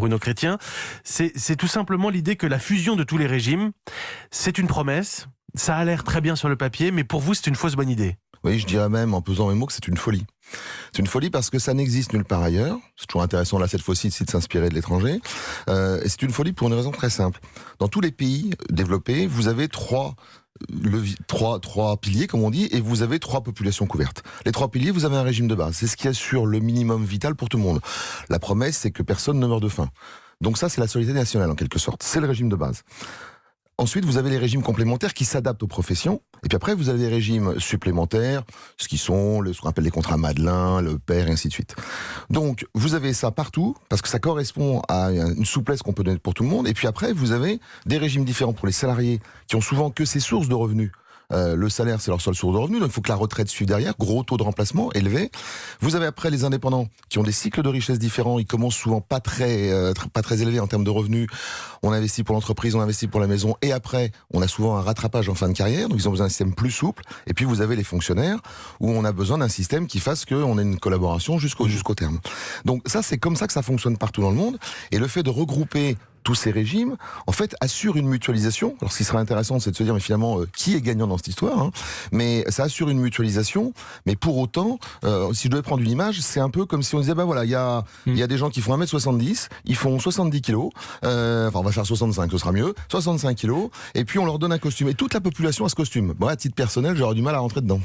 Bruno Chrétien. C'est tout simplement l'idée que la fusion de tous les régimes, c'est une promesse. Ça a l'air très bien sur le papier, mais pour vous, c'est une fausse bonne idée. Oui, je dirais même, en pesant mes mots, que c'est une folie. C'est une folie parce que ça n'existe nulle part ailleurs. C'est toujours intéressant, là, cette fois-ci, de s'inspirer de l'étranger. Et c'est une folie pour une raison très simple. Dans tous les pays développés, vous avez trois piliers, comme on dit, et vous avez 3 populations couvertes. Les 3 piliers, vous avez un régime de base. C'est ce qui assure le minimum vital pour tout le monde. La promesse, c'est que personne ne meurt de faim. Donc ça, c'est la solidarité nationale, en quelque sorte. C'est le régime de base. Ensuite, vous avez les régimes complémentaires qui s'adaptent aux professions. Et puis après, vous avez les régimes supplémentaires, ce qu'on appelle les contrats Madelin, le père, et ainsi de suite. Donc, vous avez ça partout, parce que ça correspond à une souplesse qu'on peut donner pour tout le monde. Et puis après, vous avez des régimes différents pour les salariés, qui ont souvent que ces sources de revenus. Le salaire, c'est leur seule source de revenus, donc il faut que la retraite suive derrière, gros taux de remplacement élevé. Vous avez après les indépendants qui ont des cycles de richesse différents, ils commencent souvent pas très élevés en termes de revenus. On investit pour l'entreprise, on investit pour la maison, et après, on a souvent un rattrapage en fin de carrière, donc ils ont besoin d'un système plus souple. Et puis vous avez les fonctionnaires, où on a besoin d'un système qui fasse qu'on ait une collaboration jusqu'au terme. Donc ça, c'est comme ça que ça fonctionne partout dans le monde, et le fait de regrouper tous ces régimes, en fait, assurent une mutualisation. Alors, ce qui serait intéressant, c'est de se dire, mais finalement, qui est gagnant dans cette histoire, hein. Mais ça assure une mutualisation. Mais pour autant, si je devais prendre une image, c'est un peu comme si on disait, bah voilà, il y a des gens qui font 1m70, ils font 70 kilos, enfin, on va faire 65, ce sera mieux, 65 kilos, et puis on leur donne un costume. Et toute la population a ce costume. Bon, à titre personnel, j'aurais du mal à rentrer dedans.